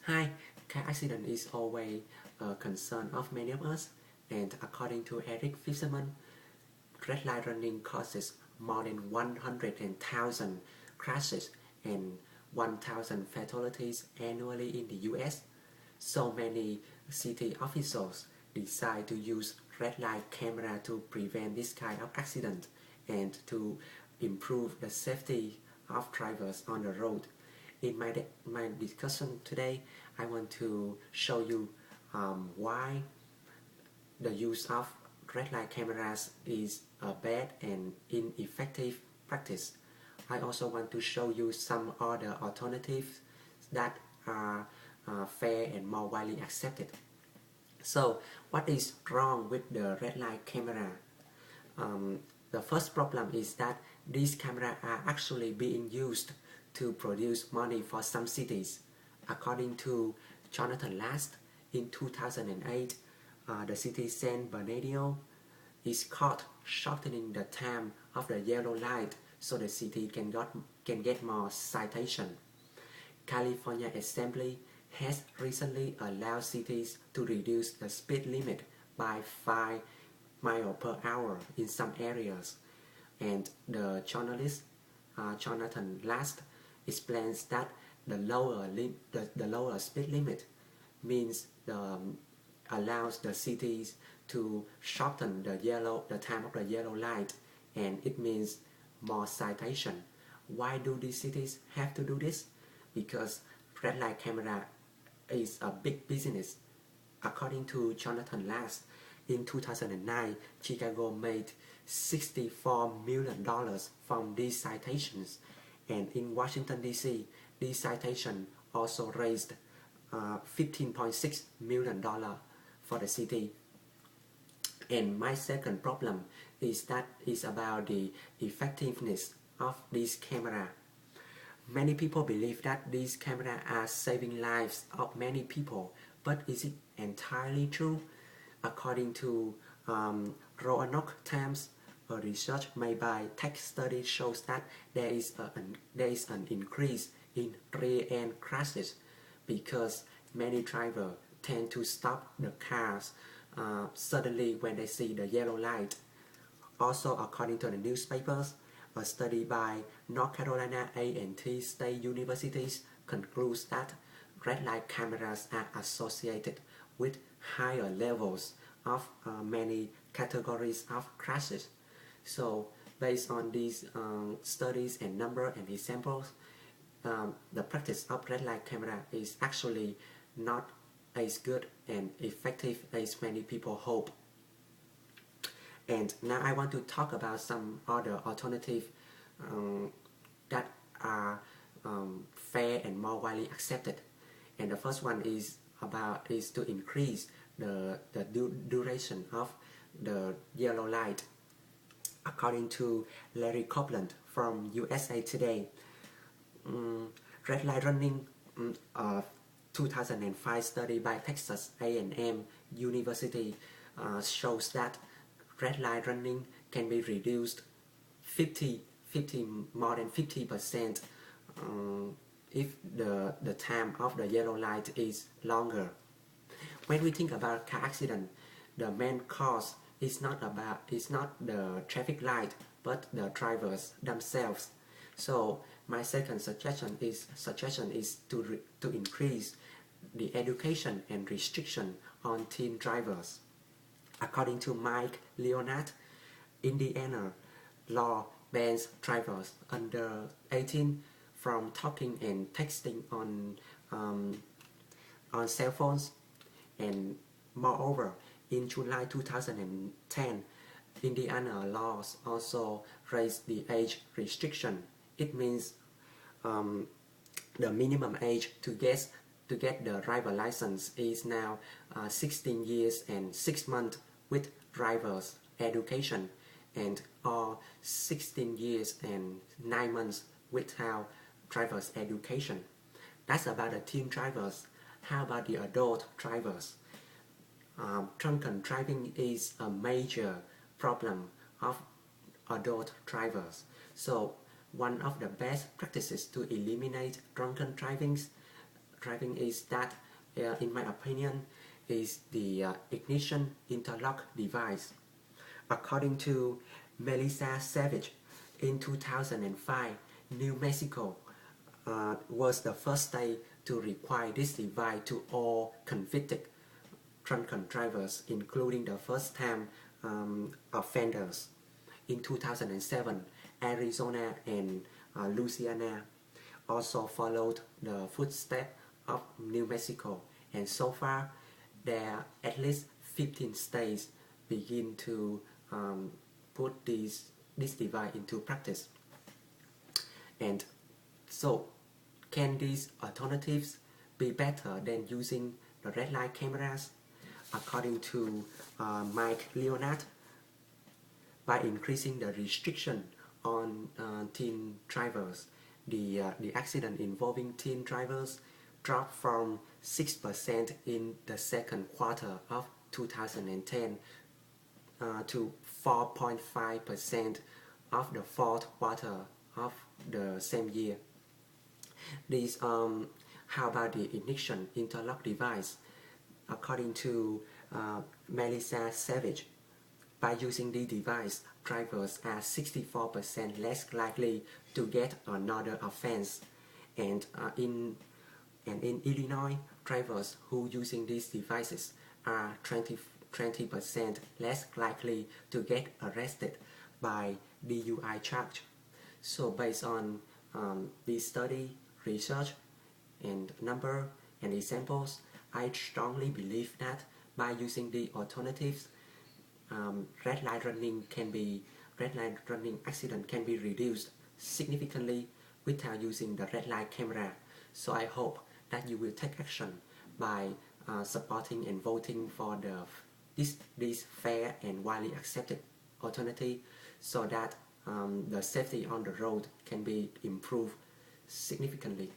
Hi, car accident is always a concern of many of us, and according to Eric Fisherman, red light running causes more than 100,000 crashes and 1,000 fatalities annually in the US. So many city officials decide to use red light camera to prevent this kind of accident and to improve the safety of drivers on the road. In my discussion today, I want to show you why the use of red light cameras is a bad and ineffective practice. I also want to show you some other alternatives that are fair and more widely accepted. So, what is wrong with the red light camera? The first problem is that these cameras are actually being used to produce money for some cities. According to Jonathan Last, in 2008, the city San Bernardino is caught shortening the time of the yellow light so the city can get more citation. California Assembly has recently allowed cities to reduce the speed limit by 5 miles per hour in some areas. And the journalist Jonathan Last explains that the lower speed limit means allows the cities to shorten the time of the yellow light, and it means more citation. Why do these cities have to do this? Because red light camera is a big business. According to Jonathan Last, in 2009, Chicago made $64 million from these citations, and in Washington D.C., these citations also raised $15.6 million for the city. And my second problem is about the effectiveness of this camera. Many people believe that these cameras are saving lives of many people, but is it entirely true? According to Roanoke Times, a research made by Tech Study shows that there is an increase in rear-end crashes because many drivers tend to stop the cars suddenly when they see the yellow light. Also, according to the newspapers, a study by North Carolina A&T State University concludes that red light cameras are associated with higher levels of many categories of crashes. So, based on these studies and number and examples, the practice of red light camera is actually not as good and effective as many people hope. And now I want to talk about some other alternatives that are fair and more widely accepted. And the first one is to increase the duration of the yellow light. According to Larry Copeland from USA Today, red light running 2005 study by Texas A&M University shows that red light running can be reduced more than 50% if the time of the yellow light is longer. When we think about car accident, the main cause is not the traffic light, but the drivers themselves. So my second suggestion is to increase the education and restriction on teen drivers. According to Mike Leonard, Indiana law bans drivers under 18 from talking and texting on cell phones. And moreover, in July 2010, Indiana laws also raised the age restriction. It means the minimum age to get the driver license is now 16 years and 6 months with driver's education, and or 16 years and 9 months without driver's education. That's about the teen drivers. How about the adult drivers? Drunken driving is a major problem of adult drivers. So one of the best practices to eliminate drunken driving driving is that, in my opinion, is the ignition interlock device. According to Melissa Savage, in 2005, New Mexico was the first state to require this device to all convicted drunken drivers, including the first-time offenders. In 2007, Arizona and Louisiana also followed the footsteps of New Mexico, and so far, there are at least 15 states begin to put this device into practice. And so, can these alternatives be better than using the red light cameras? According to Mike Leonard, by increasing the restriction on teen drivers, the accident involving teen drivers dropped from 6% in the second quarter of 2010 to 4.5% of the fourth quarter of the same year. How about the ignition interlock device? According to Melissa Savage, by using the device, drivers are 64% less likely to get another offense. And in Illinois, drivers who using these devices are 20% less likely to get arrested by DUI charge. So based on this study, research, and number and examples, I strongly believe that by using the alternatives, red light running accident can be reduced significantly without using the red light camera. So I hope that you will take action by supporting and voting for this fair and widely accepted alternative, so that the safety on the road can be improved significantly.